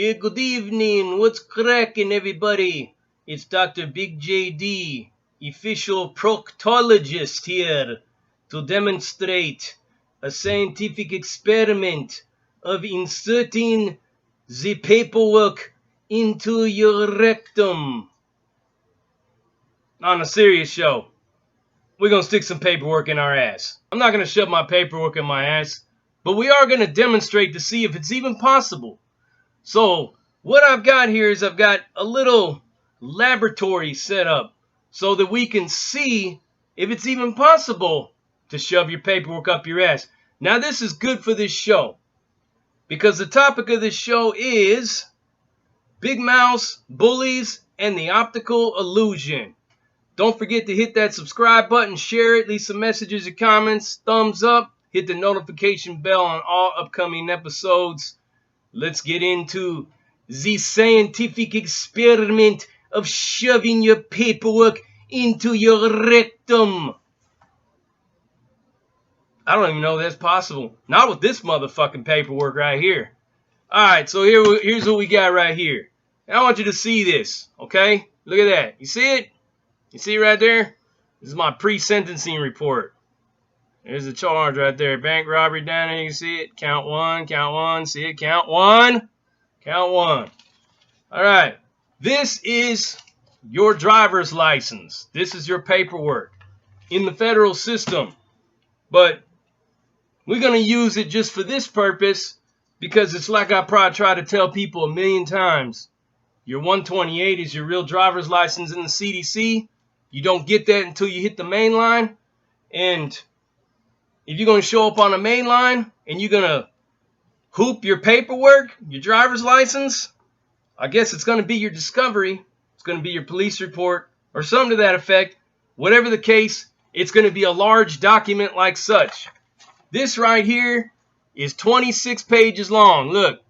Yeah, good evening. What's cracking, everybody? It's Dr. Big JD, official proctologist here to demonstrate a scientific experiment of inserting the paperwork into your rectum. On a serious show, we're going to stick some paperwork in our ass. I'm not going to shove my paperwork in my ass, but we are going to demonstrate to see if it's even possible. So what I've got here is I've got a little laboratory set up so that we can see if it's even possible to shove your paperwork up your ass. Now this is good for this show because the topic of this show is big mouths, bullies, and the optical illusion. Don't forget to hit that subscribe button, share it, leave some messages or comments, thumbs up, hit the notification bell on all upcoming episodes. Let's get into the scientific experiment of shoving your paperwork into your rectum. I don't even know if that's possible. Not with this motherfucking paperwork right here. Alright, so here's what we got right here. And I want you to see this, okay? Look at that. You see it? You see it right there? This is my pre-sentencing report. There's the charge right there. Bank robbery down there. You can see it. Count one. Count one. See it? Count one. Count one. All right. This is your driver's license. This is your paperwork in the federal system. But we're going to use it just for this purpose because it's like I probably try to tell people a million times. Your 128 is your real driver's license in the CDC. You don't get that until you hit the main line. And if you're going to show up on the main line and you're going to hoop your paperwork, your driver's license, I guess it's going to be your discovery. It's going to be your police report or something to that effect. Whatever the case, it's going to be a large document like such. This right here is 26 pages long. Look.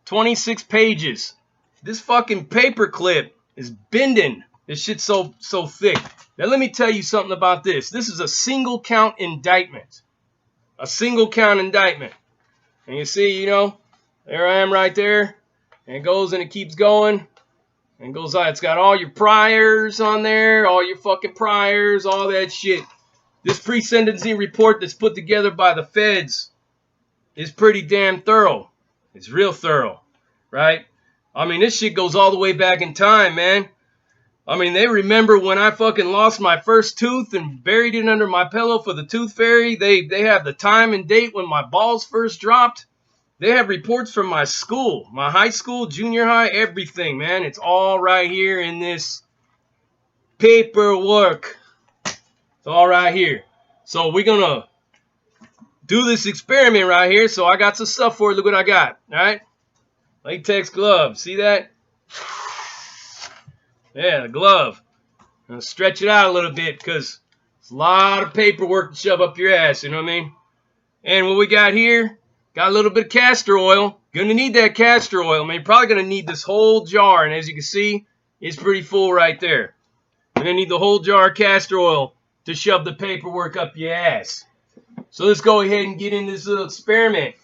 26 pages. This fucking paperclip is bending. This shit's so thick. Now let me tell you something about this. This is a single count indictment. A single count indictment. And you see, there I am right there. And it goes and it keeps going. And it goes on. It's got all your priors on there. All your fucking priors. All that shit. This pre-sentencing report that's put together by the feds is pretty damn thorough. It's real thorough. Right? I mean, this shit goes all the way back in time, man. I mean, they remember when I fucking lost my first tooth and buried it under my pillow for the tooth fairy. They have the time and date when my balls first dropped. They have reports from my school, my high school, junior high, everything, man. It's all right here in this paperwork. It's all right here. So we're going to do this experiment right here. So I got some stuff for it. Look what I got, all right? Latex glove. See that? Yeah, the glove. I'm going to stretch it out a little bit because it's a lot of paperwork to shove up your ass, you know what I mean? And what we got here, got a little bit of castor oil. Going to need that castor oil. I mean, you're probably going to need this whole jar. And as you can see, it's pretty full right there. You're going to need the whole jar of castor oil to shove the paperwork up your ass. So let's go ahead and get in this little experiment.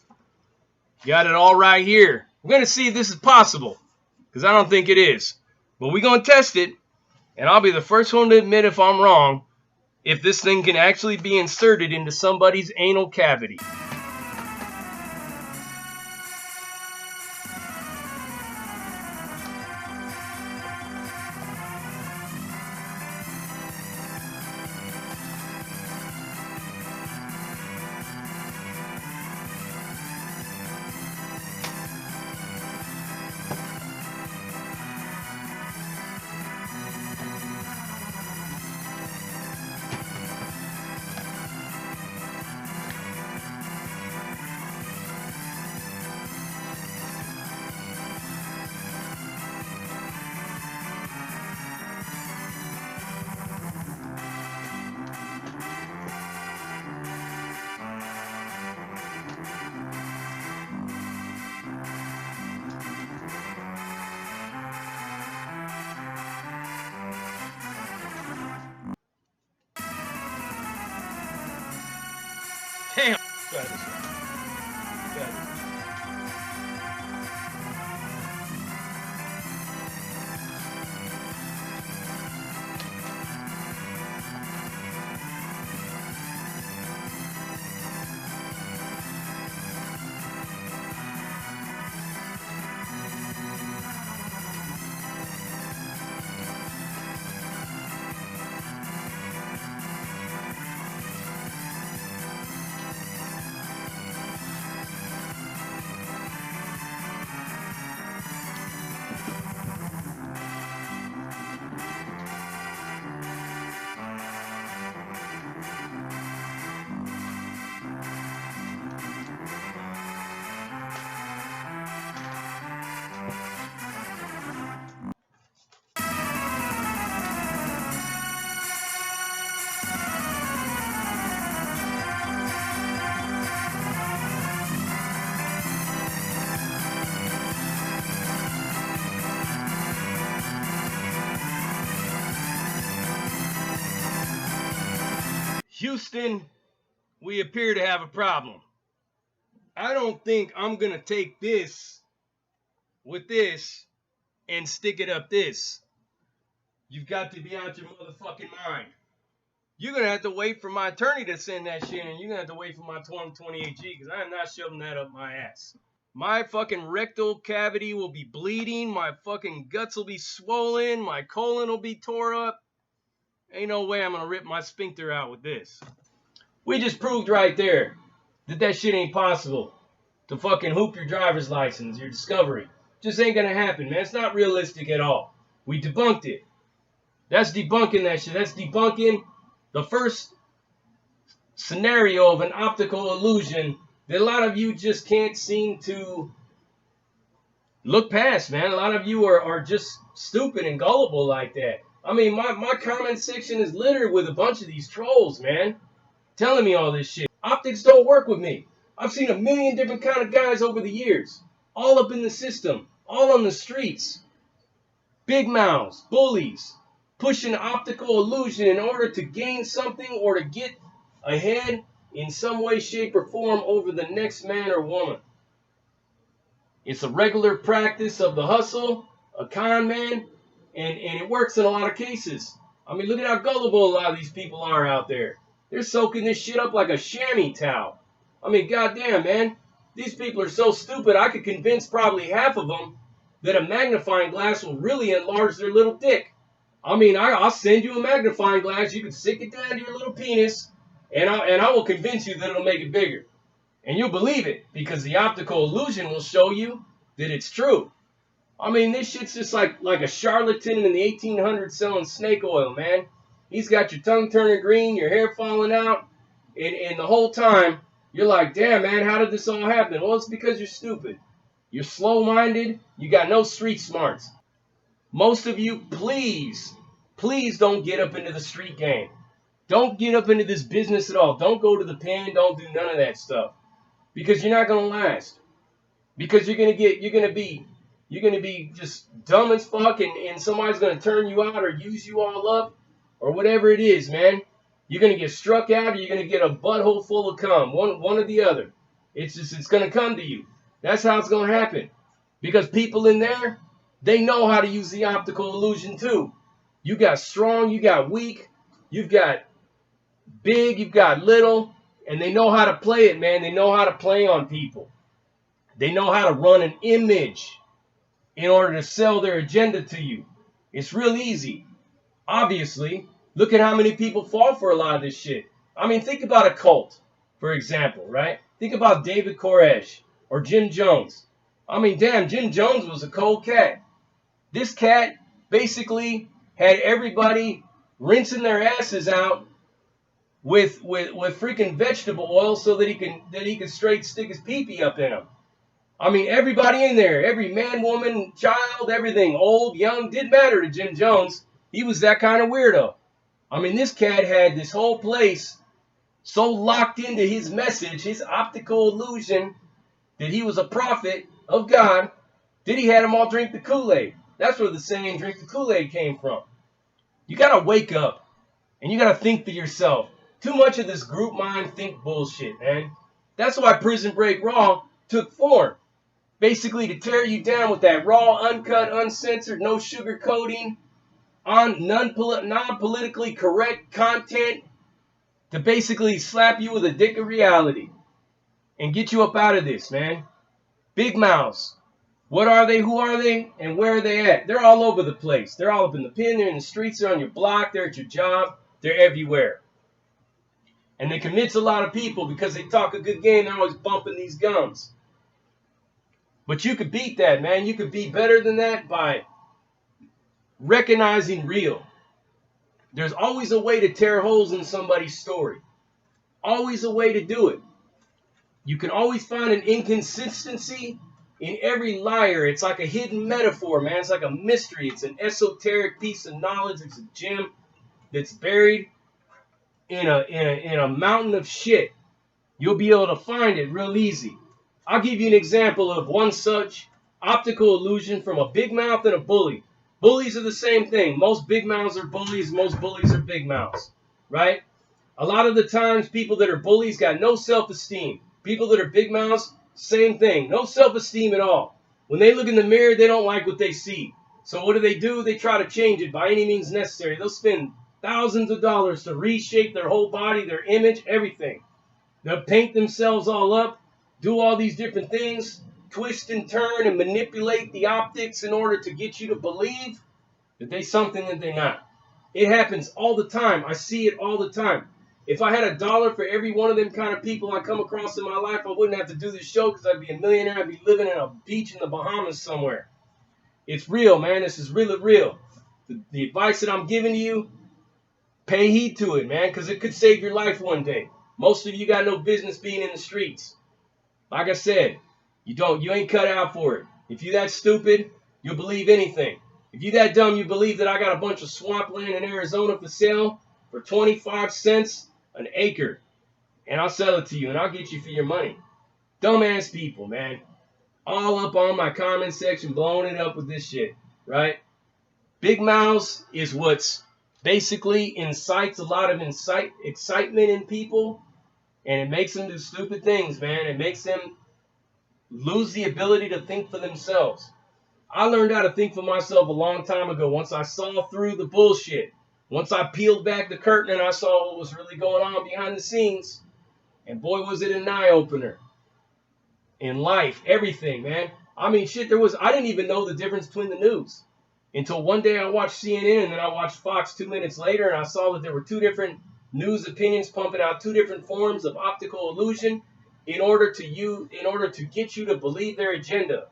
Got it all right here. We're going to see if this is possible. Because I don't think it is. But we're going to test it. And I'll be the first one to admit if I'm wrong. If this thing can actually be inserted into somebody's anal cavity. Damn. Try this one. Try this. Houston, we appear to have a problem. I don't think I'm going to take this with this and stick it up this. You've got to be out your motherfucking mind. You're going to have to wait for my attorney to send that shit, and you're going to have to wait for my 2028G, because I am not shoving that up my ass. My fucking rectal cavity will be bleeding. My fucking guts will be swollen. My colon will be tore up. Ain't no way I'm going to rip my sphincter out with this. We just proved right there that that shit ain't possible. To fucking hoop your driver's license, your discovery. Just ain't going to happen, man. It's not realistic at all. We debunked it. That's debunking that shit. That's debunking the first scenario of an optical illusion that a lot of you just can't seem to look past, man. A lot of you are just stupid and gullible like that. I mean, my comment section is littered with a bunch of these trolls, man, telling me all this shit. Optics don't work with me. I've seen a million different kind of guys over the years, all up in the system, all on the streets. Big mouths, bullies, pushing optical illusion in order to gain something or to get ahead in some way, shape, or form over the next man or woman. It's a regular practice of the hustle, a con man, and it works in a lot of cases. I mean, look at how gullible a lot of these people are out there. They're soaking this shit up like a chamois towel. I mean, goddamn, man. These people are so stupid, I could convince probably half of them that a magnifying glass will really enlarge their little dick. I mean, I'll send you a magnifying glass. You can stick it down to your little penis, and I will convince you that it'll make it bigger. And you'll believe it, because the optical illusion will show you that it's true. I mean, this shit's just like a charlatan in the 1800s selling snake oil, man. He's got your tongue turning green, your hair falling out, and the whole time, you're like, damn, man, how did this all happen? Well, it's because you're stupid. You're slow-minded. You got no street smarts. Most of you, please don't get up into the street game. Don't get up into this business at all. Don't go to the pen. Don't do none of that stuff. Because you're not going to last. Because you're going to be just dumb as fuck, and somebody's going to turn you out or use you all up or whatever it is, man. You're going to get struck out, or you're going to get a butthole full of cum. One or the other. It's going to come to you. That's how it's going to happen. Because people in there, they know how to use the optical illusion too. You got strong, you got weak, you've got big, you've got little, and they know how to play it, man. They know how to play on people. They know how to run an image in order to sell their agenda to you. It's real easy. Obviously, look at how many people fall for a lot of this shit. I mean, think about a cult, for example, right? Think about David Koresh or Jim Jones. I mean, damn, Jim Jones was a cold cat. This cat basically had everybody rinsing their asses out with freaking vegetable oil so that he could straight stick his pee-pee up in them. I mean, everybody in there, every man, woman, child, everything, old, young, didn't matter to Jim Jones. He was that kind of weirdo. I mean, this cat had this whole place so locked into his message, his optical illusion, that he was a prophet of God, that he had them all drink the Kool-Aid. That's where the saying, drink the Kool-Aid, came from. You got to wake up, and you got to think for yourself. Too much of this group mind think bullshit, man. That's why Prison Break Raw took form. Basically to tear you down with that raw, uncut, uncensored, no sugarcoating, non-politically correct content, to basically slap you with a dick of reality and get you up out of this, man. Big mouths. What are they? Who are they? And where are they at? They're all over the place. They're all up in the pen. They're in the streets. They're on your block. They're at your job. They're everywhere. And they convince a lot of people because they talk a good game. They're always bumping these gums. But you could beat that, man. You could be better than that by recognizing real. There's always a way to tear holes in somebody's story. Always a way to do it. You can always find an inconsistency in every liar. It's like a hidden metaphor, man. It's like a mystery. It's an esoteric piece of knowledge. It's a gem that's buried in a mountain of shit. You'll be able to find it real easy. I'll give you an example of one such optical illusion from a big mouth and a bully. Bullies are the same thing. Most big mouths are bullies. Most bullies are big mouths, right? A lot of the times, people that are bullies got no self-esteem. People that are big mouths, same thing. No self-esteem at all. When they look in the mirror, they don't like what they see. So what do? They try to change it by any means necessary. They'll spend thousands of dollars to reshape their whole body, their image, everything. They'll paint themselves all up, do all these different things, twist and turn and manipulate the optics in order to get you to believe that they're something that they're not. It happens all the time. I see it all the time. If I had $1 for every one of them kind of people I come across in my life, I wouldn't have to do this show because I'd be a millionaire. I'd be living in a beach in the Bahamas somewhere. It's real, man. This is really real. The advice that I'm giving to you, pay heed to it, man, because it could save your life one day. Most of you got no business being in the streets. Like I said, you ain't cut out for it. If you that stupid, you'll believe anything. If you that dumb, you believe that I got a bunch of swampland in Arizona for sale for 25 cents an acre, and I'll sell it to you, and I'll get you for your money. Dumbass people, man. All up on my comment section, blowing it up with this shit, right? Big mouths is what's basically incites a lot of excitement in people, and it makes them do stupid things, man. It makes them lose the ability to think for themselves. I learned how to think for myself a long time ago once I saw through the bullshit. Once I peeled back the curtain and I saw what was really going on behind the scenes. And boy, was it an eye-opener. In life, everything, man. I mean, shit, I didn't even know the difference between the news. Until one day I watched CNN and then I watched Fox 2 minutes later and I saw that there were two different news opinions pumping out two different forms of optical illusion in order to get you to believe their agenda.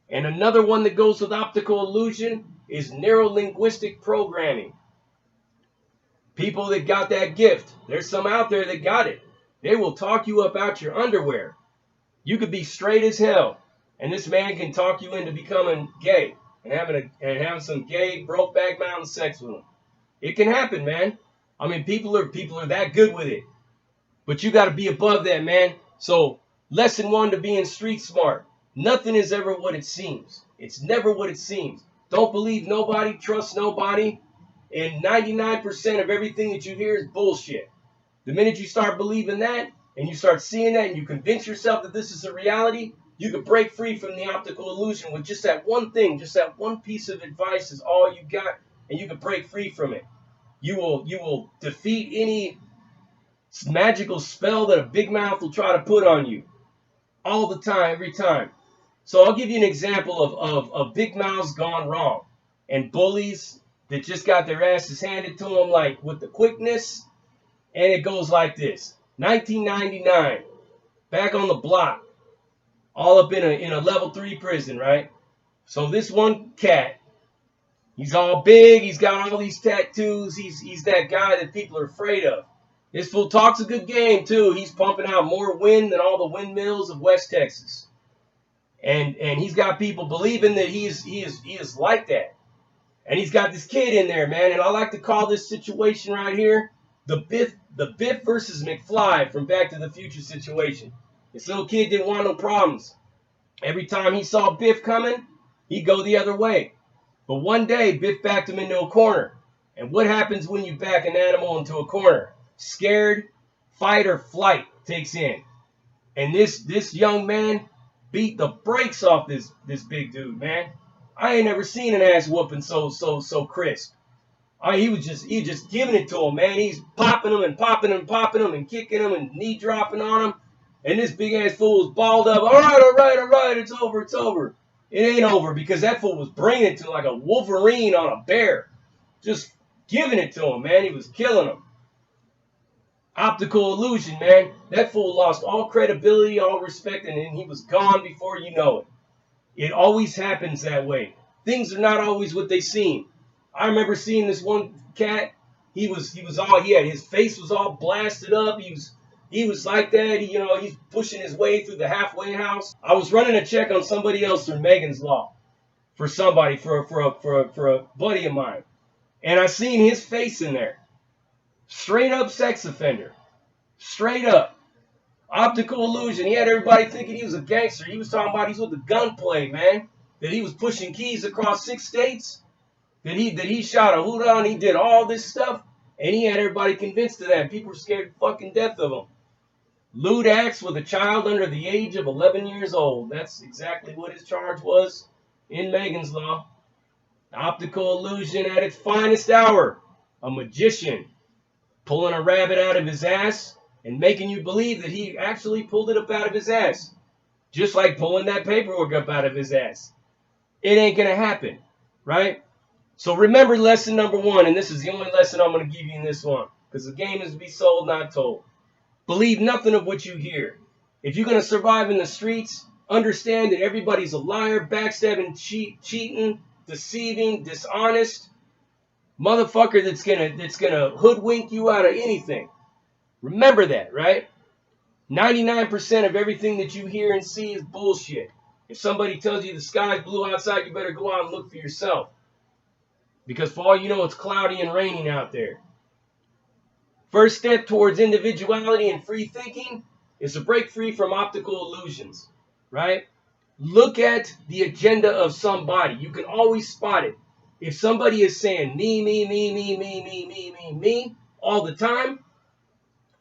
And another one that goes with optical illusion is neurolinguistic programming. People that got that gift, there's some out there that got it. They will talk you up out your underwear. You could be straight as hell, and this man can talk you into becoming gay and having some gay Brokeback Mountain sex with him. It can happen, man. I mean, people are that good with it. But you got to be above that, man. So, lesson 1 to being street smart. Nothing is ever what it seems. It's never what it seems. Don't believe nobody, trust nobody, and 99% of everything that you hear is bullshit. The minute you start believing that, and you start seeing that, and you convince yourself that this is a reality, you can break free from the optical illusion with just that one thing, just that one piece of advice is all you got, and you can break free from it. You will defeat any magical spell that a big mouth will try to put on you. All the time, every time. So I'll give you an example of big mouths gone wrong and bullies that just got their asses handed to them like with the quickness. And it goes like this. 1999, back on the block, all up in a level 3 prison, right? So this one cat, he's all big, he's got all these tattoos, he's that guy that people are afraid of. This fool talks a good game too. He's pumping out more wind than all the windmills of West Texas. And he's got people believing that he is like that. And he's got this kid in there, man, and I like to call this situation right here the Biff versus McFly from Back to the Future situation. This little kid didn't want no problems. Every time he saw Biff coming, he'd go the other way. But one day, Biff backed him into a corner. And what happens when you back an animal into a corner? Scared, fight or flight takes in. And this young man beat the brakes off this big dude, man. I ain't never seen an ass whooping so crisp. I mean, he was just giving it to him, man. He's popping him and popping him and popping him and kicking him and knee dropping on him. And this big ass fool was balled up. All right, it's over. It ain't over because that fool was bringing it to like a Wolverine on a bear. Just giving it to him, man. He was killing him. Optical illusion, man. That fool lost all credibility, all respect, and then he was gone before you know it. It always happens that way. Things are not always what they seem. I remember seeing this one cat. He had his face was all blasted up. He was like that. He's pushing his way through the halfway house. I was running a check on somebody else through Megan's Law for somebody for a buddy of mine, and I seen his face in there. Straight up sex offender. Straight up. Optical illusion. He had everybody thinking he was a gangster. He was talking about he's with the gunplay, man. That he was pushing keys across 6 states. That he shot a hoot on. He did all this stuff. And he had everybody convinced of that. People were scared to fucking death of him. Lewd acts with a child under the age of 11 years old. That's exactly what his charge was in Megan's Law. Optical illusion at its finest hour. A magician pulling a rabbit out of his ass and making you believe that he actually pulled it up out of his ass. Just like pulling that paperwork up out of his ass. It ain't going to happen, right? So remember lesson number 1, and this is the only lesson I'm going to give you in this one, because the game is to be sold, not told. Believe nothing of what you hear. If you're going to survive in the streets, understand that everybody's a liar, backstabbing, cheating, deceiving, dishonest motherfucker that's gonna hoodwink you out of anything. Remember that, right? 99% of everything that you hear and see is bullshit. If somebody tells you the sky's blue outside, you better go out and look for yourself. Because for all you know, it's cloudy and raining out there. First step towards individuality and free thinking is to break free from optical illusions, right? Look at the agenda of somebody. You can always spot it. If somebody is saying me all the time,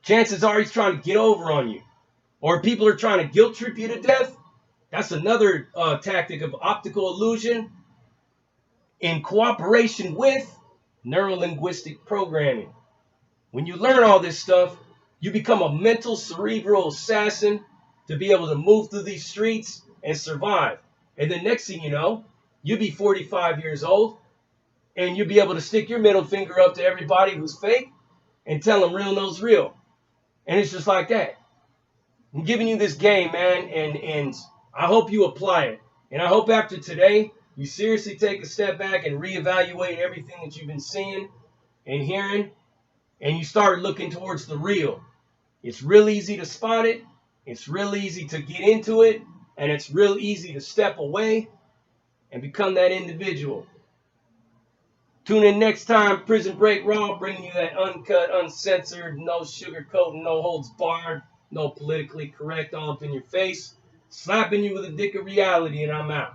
chances are he's trying to get over on you. Or people are trying to guilt trip you to death. That's another tactic of optical illusion in cooperation with neuro-linguistic programming. When you learn all this stuff, you become a mental cerebral assassin to be able to move through these streets and survive. And then next thing you know, you'll be 45 years old and you'll be able to stick your middle finger up to everybody who's fake and tell them real knows real. And it's just like that. I'm giving you this game, man, and I hope you apply it. And I hope after today, you seriously take a step back and reevaluate everything that you've been seeing and hearing, and you start looking towards the real. It's real easy to spot it. It's real easy to get into it. And it's real easy to step away and become that individual. Tune in next time, Prison Break Raw, bringing you that uncut, uncensored, no sugarcoating, no holds barred, no politically correct, all up in your face, slapping you with a dick of reality, and I'm out.